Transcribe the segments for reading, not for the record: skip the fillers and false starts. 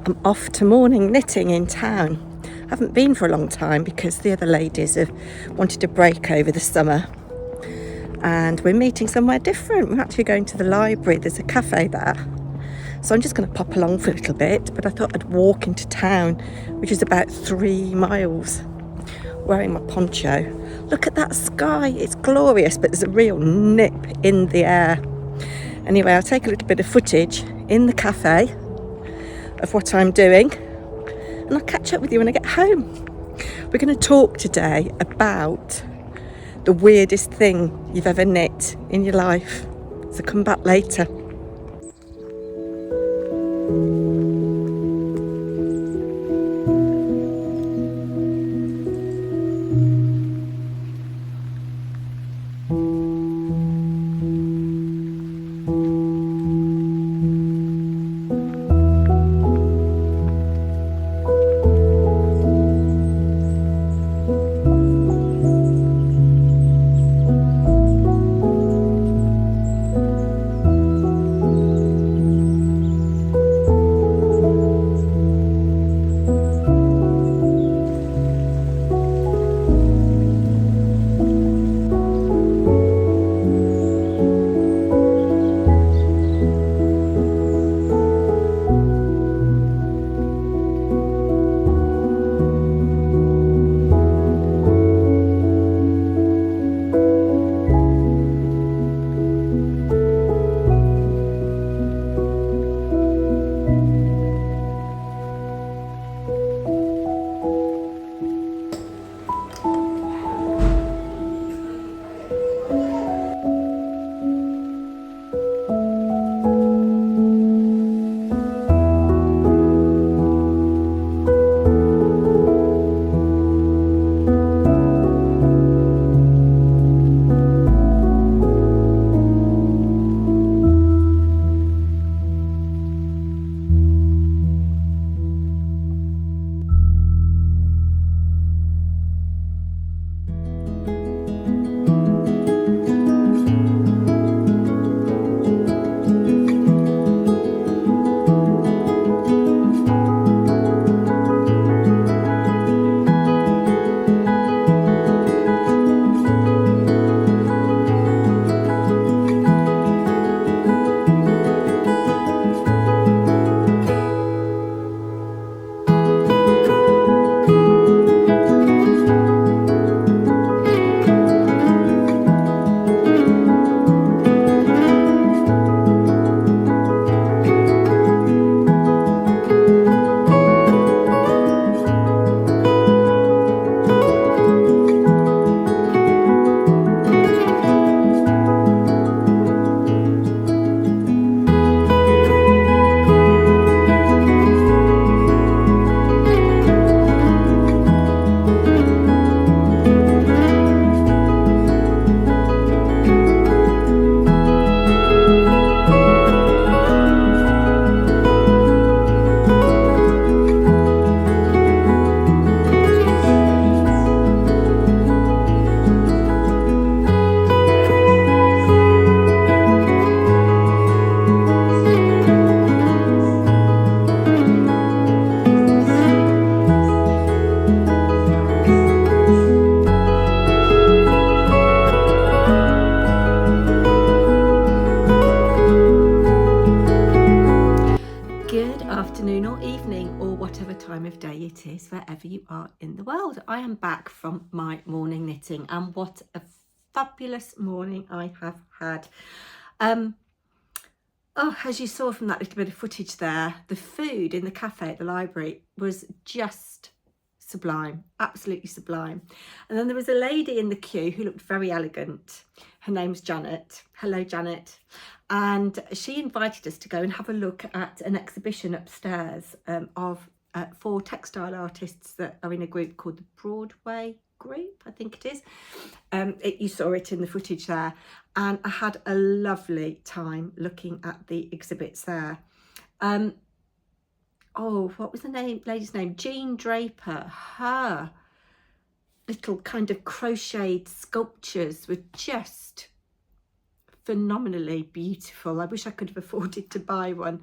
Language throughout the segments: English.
I'm off to morning knitting in town. I haven't been for a long time because the other ladies have wanted a break over the summer. And we're meeting somewhere different. We're actually going to the library. There's a cafe there. So I'm just going to pop along for a little bit, but I thought I'd walk into town, which is about 3 miles, wearing my poncho. Look at that sky. It's glorious, but there's a real nip in the air. Anyway, I'll take a little bit of footage in the cafe of what I'm doing, and I'll catch up with you when I get home. We're going to talk today about the weirdest thing you've ever knit in your life. So come back later. Wherever you are in the world. I am back from my morning knitting, and what a fabulous morning I have had. As you saw from that little bit of footage there, the food in the cafe at the library was just sublime, absolutely sublime. And then there was a lady in the queue who looked very elegant. Her name's Janet. Hello, Janet. And she invited us to go and have a look at an exhibition upstairs of 4 textile artists that are in a group called the Broadway Group, I think it is. You saw it in the footage there, and I had a lovely time looking at the exhibits there. What was the lady's name? Jean Draper. Her little kind of crocheted sculptures were just phenomenally beautiful. I wish I could have afforded to buy one.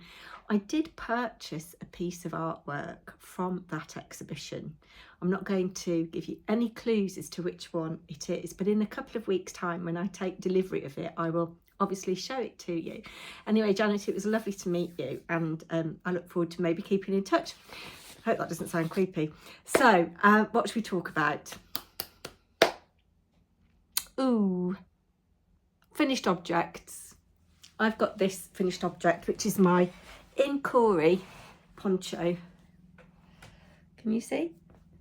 I did purchase a piece of artwork from that exhibition. I'm not going to give you any clues as to which one it is, but in a couple of weeks' time, when I take delivery of it, I will obviously show it to you. Anyway, Janet, it was lovely to meet you, and I look forward to maybe keeping in touch. Hope that doesn't sound creepy. So, what should we talk about? Ooh, finished objects. I've got this finished object, which is my Incory poncho. Can you see?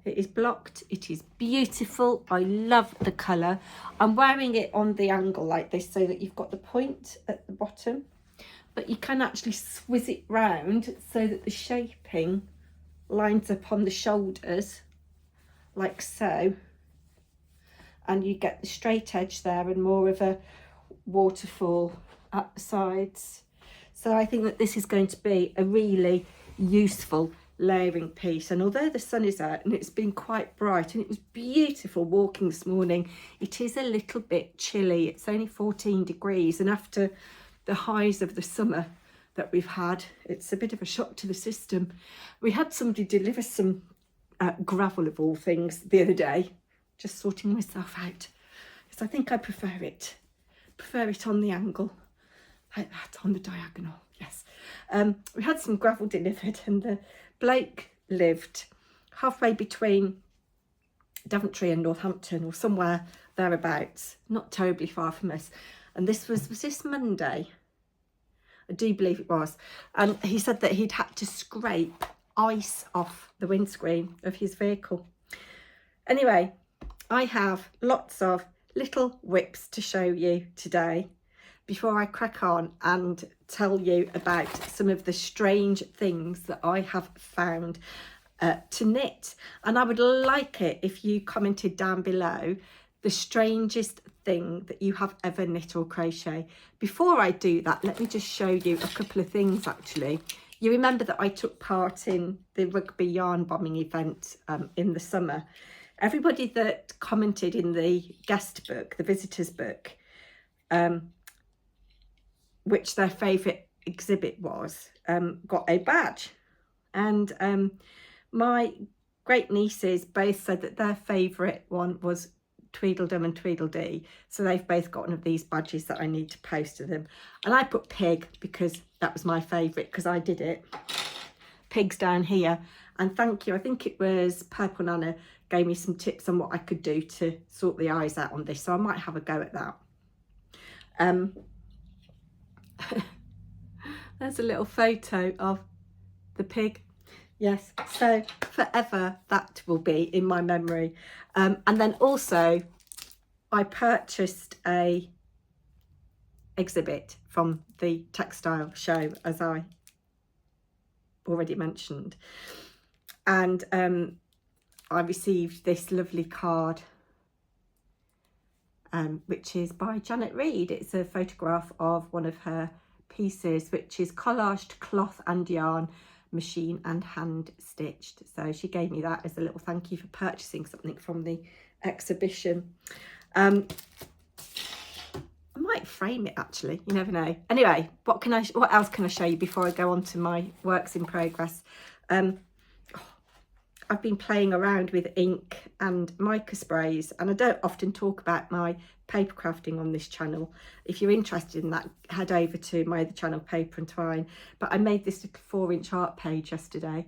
It is blocked. It is beautiful. I love the colour. I'm wearing it on the angle like this so that you've got the point at the bottom, but you can actually swizz it round so that the shaping lines up on the shoulders like so, and you get the straight edge there and more of a waterfall at the sides. So I think that this is going to be a really useful layering piece. And although the sun is out and it's been quite bright and it was beautiful walking this morning, it is a little bit chilly. It's only 14 degrees, and after the highs of the summer that we've had, it's a bit of a shock to the system. We had somebody deliver some gravel of all things the other day. Just sorting myself out because I think I prefer it on the angle like that, on the diagonal. Yes. We had some gravel delivered, and the bloke lived halfway between Daventry and Northampton, or somewhere thereabouts, not terribly far from us. And this was this Monday? I do believe it was. And he said that he'd had to scrape ice off the windscreen of his vehicle. Anyway, I have lots of little whips to show you today before I crack on and tell you about some of the strange things that I have found to knit. And I would like it if you commented down below the strangest thing that you have ever knit or crochet. Before I do that, let me just show you a couple of things actually. You remember that I took part in the rugby yarn bombing event in the summer. Everybody that commented in the guest book, the visitors book, which their favourite exhibit was, got a badge. And my great nieces both said that their favourite one was Tweedledum and Tweedledee. So they've both got one of these badges that I need to post to them. And I put pig because that was my favourite, because I did it. Pig's down here. And thank you. I think it was Purple Nana gave me some tips on what I could do to sort the eyes out on this. So I might have a go at that. There's a little photo of the pig. Yes, so forever that will be in my memory. And then also I purchased a exhibit from the Textile show, as I already mentioned. And I received this lovely card, which is by Janet Reed. It's a photograph of one of her pieces, which is collaged cloth and yarn, machine and hand stitched. So she gave me that as a little thank you for purchasing something from the exhibition. I might frame it actually, you never know. Anyway, what else can I show you before I go on to my works in progress? I've been playing around with ink and mica sprays, and I don't often talk about my paper crafting on this channel. If you're interested in that, head over to my other channel, Paper and Twine. But I made this little 4-inch art page yesterday.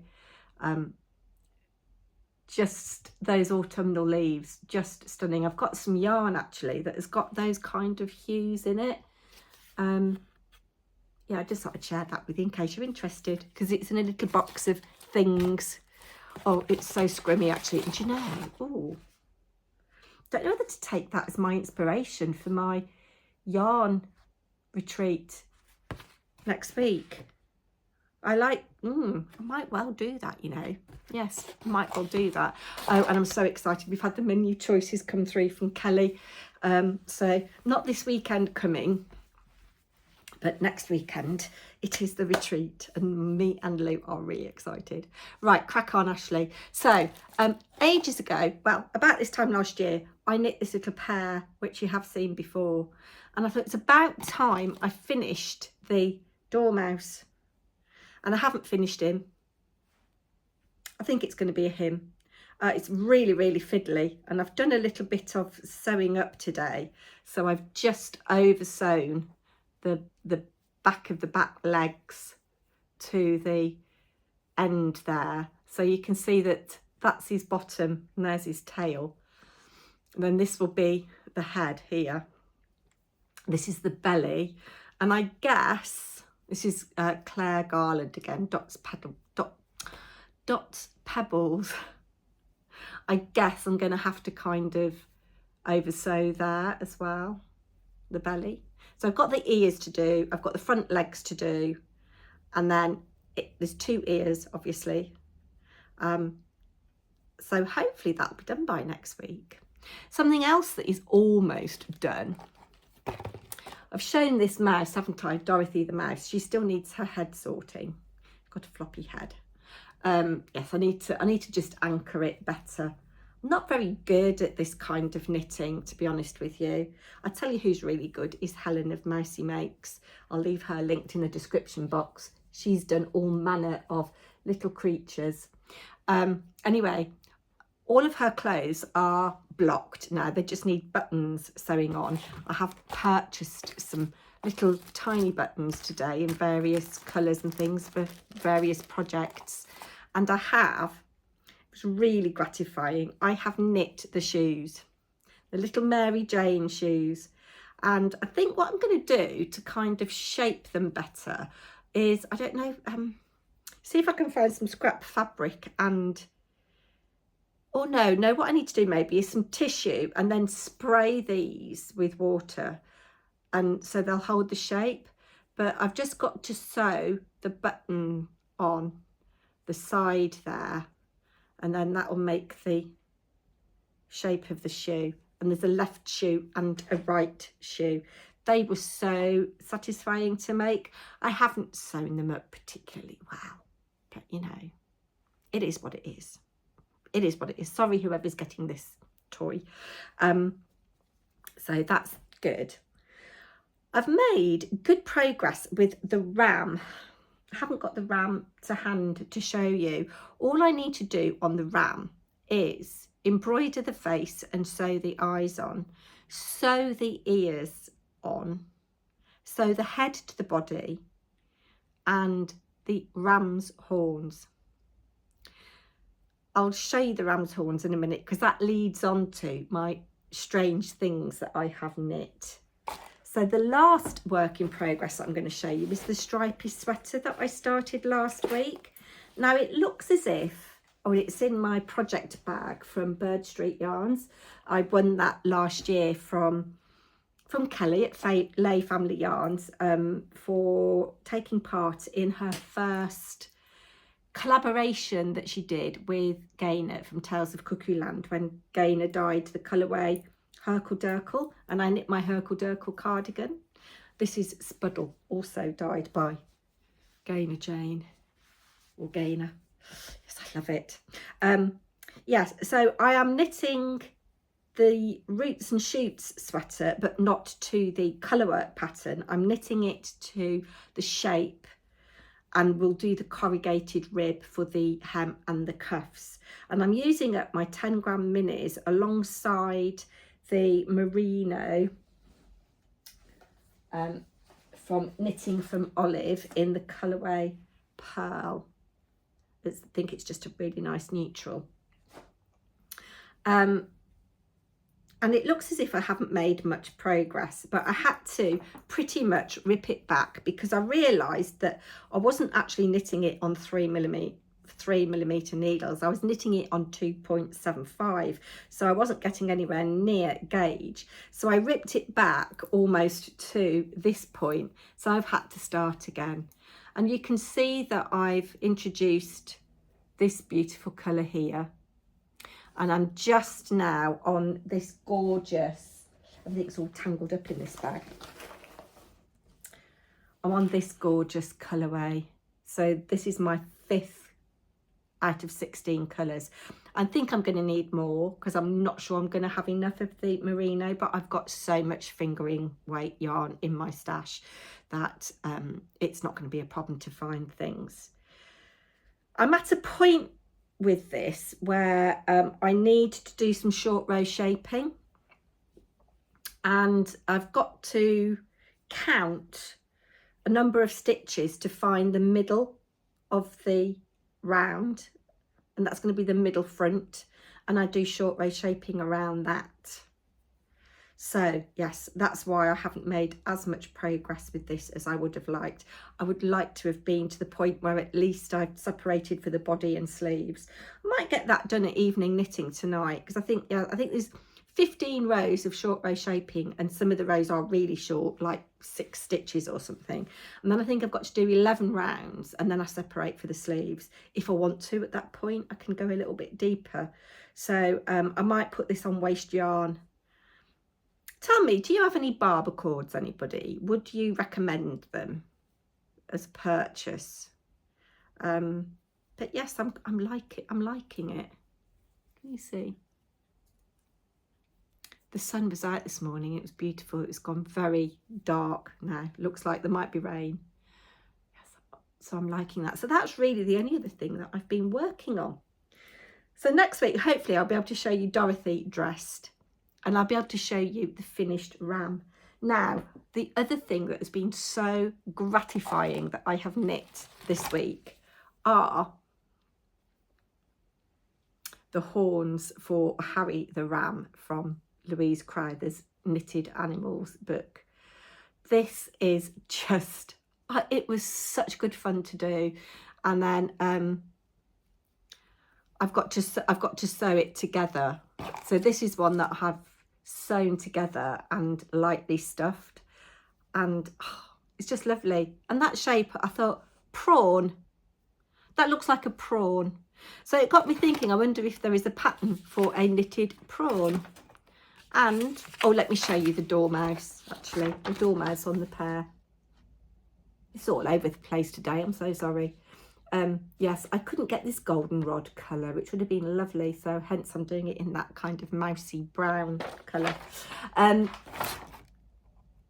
Just those autumnal leaves, just stunning. I've got some yarn actually that has got those kind of hues in it. Yeah, I just thought I'd share that with you in case you're interested, because it's in a little box of things. Oh, it's so scrimmy actually. And you know, oh, don't know whether to take that as my inspiration for my yarn retreat next week. I might well do that, you know. Yes, I might well do that. Oh, and I'm so excited. We've had the menu choices come through from Kelly. So not this weekend coming, but next weekend it is the retreat, and me and Lou are really excited. Right, crack on, Ashley. So ages ago, well, about this time last year, I knit this little pear, which you have seen before, and I thought it's about time I finished the dormouse. and I haven't finished him. I think it's going to be a him. It's really, really fiddly, and I've done a little bit of sewing up today. So I've just over sewn the back of the back legs to the end there. So you can see that that's his bottom and there's his tail. And then this will be the head here. This is the belly. And I guess this is Claire Garland again, Dots Pebbles. I guess I'm going to have to kind of over sew there as well, the belly. So I've got the ears to do, I've got the front legs to do, and then there's 2 ears obviously. So hopefully that'll be done by next week. Something else that is almost done. I've shown this mouse, haven't I? Dorothy the mouse. She still needs her head sorting. Got a floppy head. Yes, I need to just anchor it better. I'm not very good at this kind of knitting, to be honest with you. I tell you who's really good is Helen of Mousy Makes. I'll leave her linked in the description box. She's done all manner of little creatures. Anyway, all of her clothes are blocked now. They just need buttons sewing on. I have purchased some little tiny buttons today in various colours and things for various projects. And I have, it was really gratifying, I have knit the shoes, the little Mary Jane shoes. And I think what I'm going to do to kind of shape them better is, I don't know, see if I can find some scrap fabric and, oh no, what I need to do maybe is some tissue and then spray these with water, and so they'll hold the shape. But I've just got to sew the button on the side there, and then that will make the shape of the shoe. And there's a left shoe and a right shoe. They were so satisfying to make. I haven't sewn them up particularly well, but you know, it is what it is. It is what it is. Sorry whoever's getting this toy. So that's good. I've made good progress with the ram. I haven't got the ram to hand to show you. All I need to do on the ram is embroider the face and sew the eyes on, sew the ears on, sew the head to the body and the ram's horns. I'll show you the ram's horns in a minute because that leads on to my strange things that I have knit. So the last work in progress that I'm going to show you is the stripy sweater that I started last week. Now it looks as if, oh, it's in my project bag from Bird Street Yarns. I won that last year from Kelly at Lay Family Yarns for taking part in her first collaboration that she did with Gaynor from Tales of Cuckoo Land when Gaynor dyed the colourway Herkle Durkle, and I knit my Herkle Durkle cardigan. This is Spuddle, also dyed by Gaynor Jane, or Gaynor. Yes, I love it. Yes, so I am knitting the Roots and Shoots sweater, but not to the colourwork pattern. I'm knitting it to the shape, and we'll do the corrugated rib for the hem and the cuffs. And I'm using up my 10 gram minis alongside the merino from Knitting from Olive in the colourway Pearl. I think it's just a really nice neutral. And it looks as if I haven't made much progress, but I had to pretty much rip it back because I realised that I wasn't actually knitting it on 3mm needles. I was knitting it on 2.75, so I wasn't getting anywhere near gauge. So I ripped it back almost to this point, so I've had to start again. And you can see that I've introduced this beautiful colour here. And I'm just now on this gorgeous, I think it's all tangled up in this bag. I'm on this gorgeous colourway. So this is my 5th out of 16 colours. I think I'm going to need more because I'm not sure I'm going to have enough of the merino, but I've got so much fingering weight yarn in my stash that it's not going to be a problem to find things. I'm at a point with this where I need to do some short row shaping, and I've got to count a number of stitches to find the middle of the round, and that's going to be the middle front, and I do short row shaping around that. So yes, that's why I haven't made as much progress with this as I would have liked. I would like to have been to the point where at least I've separated for the body and sleeves. I might get that done at evening knitting tonight, because I think there's 15 rows of short row shaping, and some of the rows are really short, like 6 stitches or something. And then I think I've got to do 11 rounds, and then I separate for the sleeves. If I want to at that point, I can go a little bit deeper. So I might put this on waste yarn. Tell me, do you have any barber cords, anybody? Would you recommend them as a purchase? But yes, I'm liking it. Can you see? The sun was out this morning. It was beautiful. It's gone very dark now. Looks like there might be rain. Yes, so I'm liking that. So that's really the only other thing that I've been working on. So next week, hopefully, I'll be able to show you Dorothy dressed, and I'll be able to show you the finished ram. Now, the other thing that has been so gratifying that I have knit this week are the horns for Harry the ram from Louise Crowther's Knitted Animals book. This is just, it was such good fun to do. And then I've got to sew it together. So this is one that I have sewn together and lightly stuffed, and it's just lovely. And that shape, I thought, prawn, that looks like a prawn. So it got me thinking, I wonder if there is a pattern for a knitted prawn. And oh, let me show you the dormouse. Actually, the dormouse on the pear. It's all over the place today, I'm so sorry. Yes, I couldn't get this goldenrod colour, which would have been lovely, so hence I'm doing it in that kind of mousy brown colour.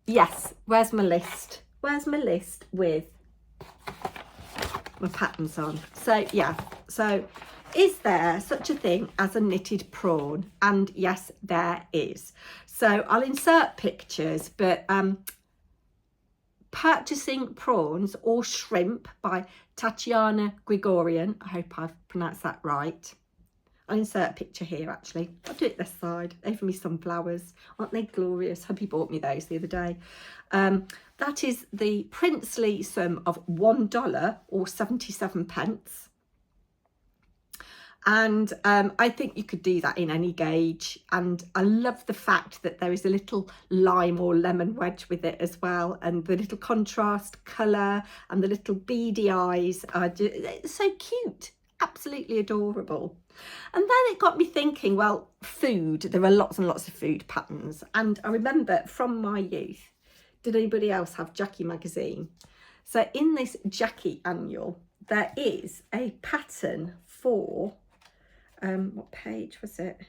Yes, where's my list? Where's my list with my patterns on? So yeah, so is there such a thing as a knitted prawn? And yes, there is. So I'll insert pictures, but Purchasing Prawns or Shrimp by Tatiana Gregorian. I hope I've pronounced that right. I'll insert a picture here, actually. I'll do it this side. Over me sunflowers. Aren't they glorious? Hubby bought me those the other day. That is the princely sum of $1 or 77 pence. And I think you could do that in any gauge. And I love the fact that there is a little lime or lemon wedge with it as well. And the little contrast colour and the little beady eyes are just, it's so cute. Absolutely adorable. And then it got me thinking, well, food. There are lots and lots of food patterns. And I remember from my youth, did anybody else have Jackie magazine? So in this Jackie annual, there is a pattern for... what page was it?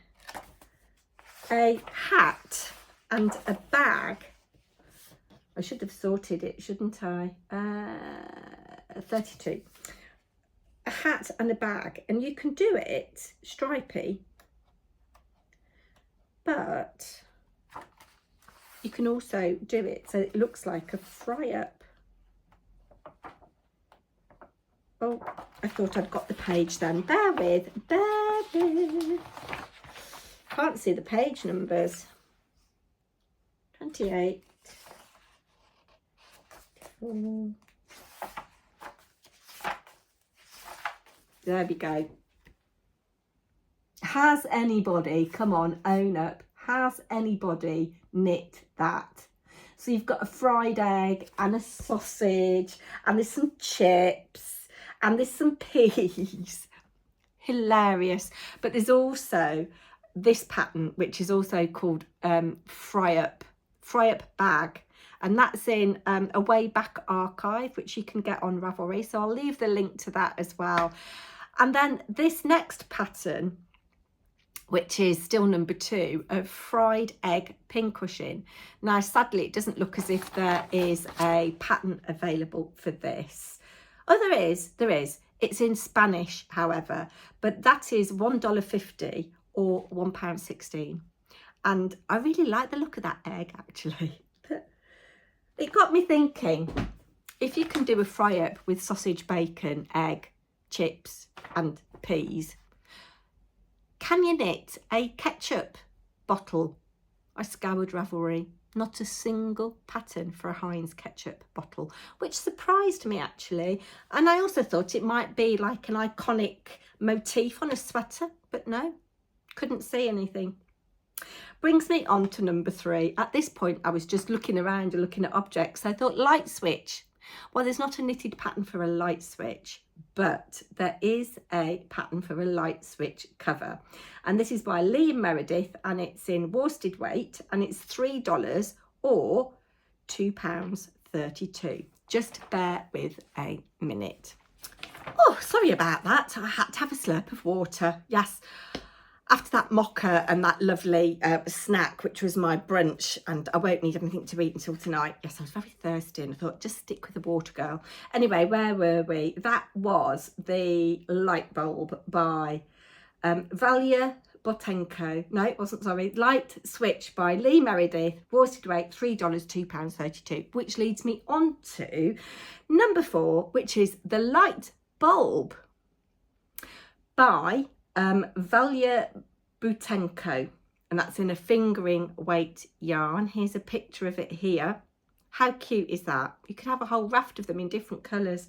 A hat and a bag. I should have sorted it, shouldn't I? 32. A hat and a bag, and you can do it stripy, but you can also do it so it looks like a fry up. Oh, I thought I'd got the page then. Bear with. Can't see the page numbers. 28. There we go. Has anybody, come on, own up, has anybody knit that? So you've got a fried egg and a sausage, and there's some chips, and there's some peas. Hilarious. But there's also this pattern, which is also called fry up bag, and that's in a way back archive, which you can get on Ravelry, so I'll leave the link to that as well. And then this next pattern, which is still number 2, of fried egg pincushion. Now sadly it doesn't look as if there is a pattern available for this. Oh, there is. It's in Spanish, however, but that is $1.50 or £1.16. And I really like the look of that egg, actually. It got me thinking, if you can do a fry up with sausage, bacon, egg, chips and peas, can you knit a ketchup bottle? I scoured Ravelry, not a single pattern for a Heinz ketchup bottle, which surprised me actually. And I also thought it might be like an iconic motif on a sweater, but no, couldn't see anything. Brings me on to number 3. At this point, I was just looking around and looking at objects. I thought light switch. Well, there's not a knitted pattern for a light switch, but there is a pattern for a light switch cover. And this is by Lee and Meredith, and it's in worsted weight, and it's $3 or £2.32. Just bear with a minute. Oh, sorry about that. I had to have a slurp of water. Yes. After that mocha and that lovely snack, which was my brunch, and I won't need anything to eat until tonight. Yes, I was very thirsty and I thought, just stick with the water, girl. Anyway, where were we? That was the light bulb by Valia Botenko. No, it wasn't, sorry. Light Switch by Lee Meredith, worsted weight, $3, £2.32, which leads me on to number 4, which is the light bulb by Valia Butenko, and that's in a fingering weight yarn. Here's a picture of it here. How cute is that? You could have a whole raft of them in different colours,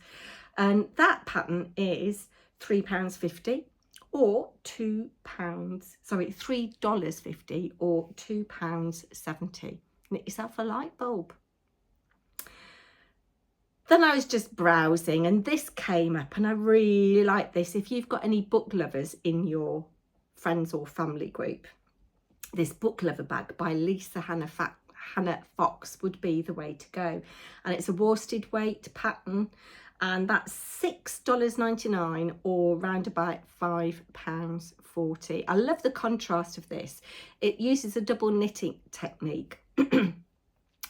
and that pattern is £3.50 or $3.50 or £2.70. Knit yourself a light bulb. Then I was just browsing and this came up, and I really like this. If you've got any book lovers in your friends or family group, this book lover bag by Lisa Hannah Fox would be the way to go. And it's a worsted weight pattern, and that's $6.99 or round about £5.40. I love the contrast of this. It uses a double knitting technique,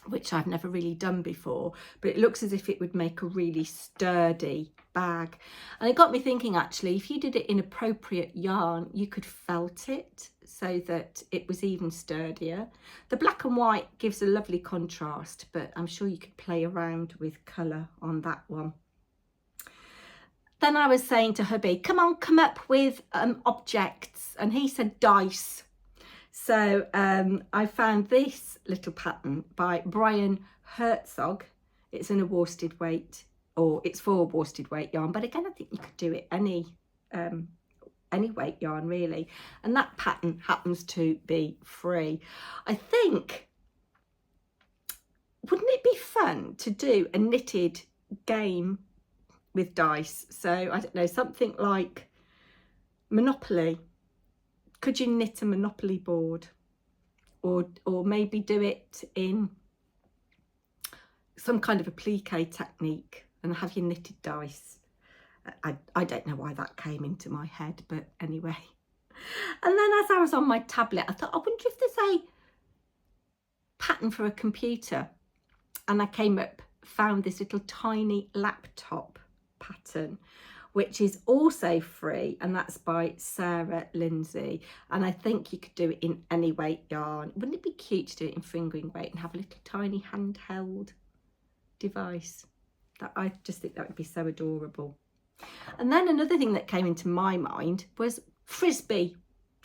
which I've never really done before, but it looks as if it would make a really sturdy bag. And it got me thinking, actually, if you did it in appropriate yarn, you could felt it so that it was even sturdier. The black and white gives a lovely contrast, but I'm sure you could play around with colour on that one. Then I was saying to hubby, come on, come up with objects. And he said dice. So I found this little pattern by Brian Herzog. It's in a worsted weight, or it's for worsted weight yarn. But again, I think you could do it any weight yarn really. And that pattern happens to be free. I think, wouldn't it be fun to do a knitted game with dice? So I don't know, something like Monopoly. Could you knit a Monopoly board, or maybe do it in some kind of applique technique and have your knitted dice? I don't know why that came into my head, but anyway. And then as I was on my tablet, I thought, I wonder if there's a pattern for a computer. And I found this little tiny laptop pattern, which is also free, and that's by Sarah Lindsay. And I think you could do it in any weight yarn. Wouldn't it be cute to do it in fingering weight and have a little tiny handheld device? That I just think that would be so adorable. And then another thing that came into my mind was frisbee.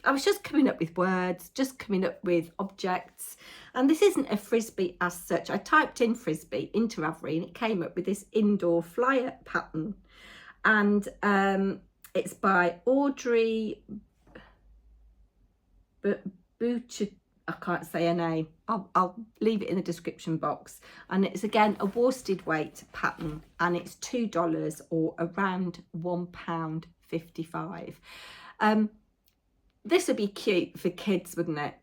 I was just coming up with words, just coming up with objects, and this isn't a frisbee as such. I typed in frisbee into Ravelry and it came up with this indoor flyer pattern. And it's by Audrey Boucher. I can't say her name. I'll leave it in the description box. And it's again a worsted weight pattern, and it's $2 or around £1.55. This would be cute for kids, wouldn't it?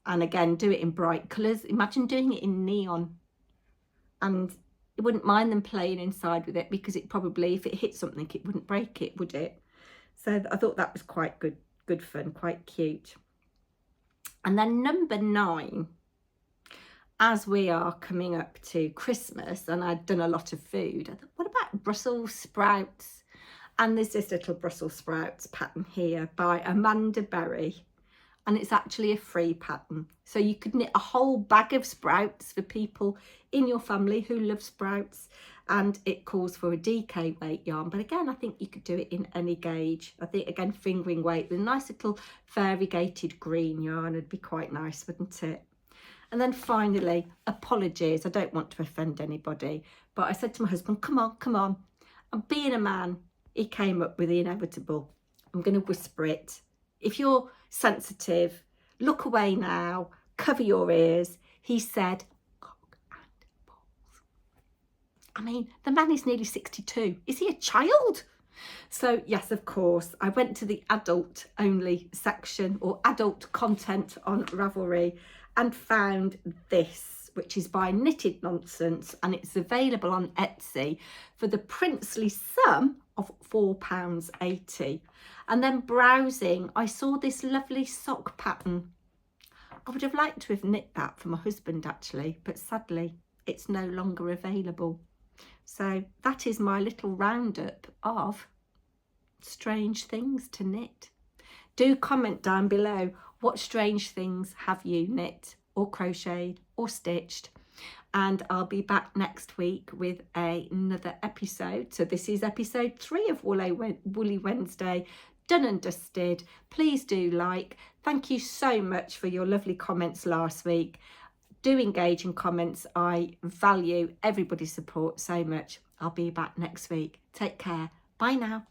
And again, do it in bright colours. Imagine doing it in neon. And you wouldn't mind them playing inside with it, because it probably, if it hit something, it wouldn't break it, would it? So I thought that was quite good fun, quite cute. And then number 9, as we are coming up to Christmas and I'd done a lot of food, I thought, what about Brussels sprouts And there's this little Brussels sprouts pattern here by Amanda Berry, and it's actually a free pattern. So you could knit a whole bag of sprouts for people in your family who love sprouts, and it calls for a DK weight yarn. But again, I think you could do it in any gauge. I think, again, fingering weight with a nice little variegated green yarn would be quite nice, wouldn't it? And then finally, apologies, I don't want to offend anybody, but I said to my husband, come on. And being a man, he came up with the inevitable. I'm going to whisper it. If you're sensitive, look away now, cover your ears. He said, cock and balls. I mean, the man is nearly 62. Is he a child? So yes, of course, I went to the adult only section, or adult content, on Ravelry, and found this, which is by Knitted Nonsense, and it's available on Etsy for the princely sum of £4.80. And then browsing, I saw this lovely sock pattern. I would have liked to have knit that for my husband actually, but sadly it's no longer available. So that is my little roundup of strange things to knit. Do comment down below, what strange things have you knit or crocheted or stitched? And I'll be back next week with another episode. So this is episode 3 of Woolly Wednesday, done and dusted. Please do like. Thank you so much for your lovely comments last week. Do engage in comments. I value everybody's support so much. I'll be back next week. Take care. Bye now.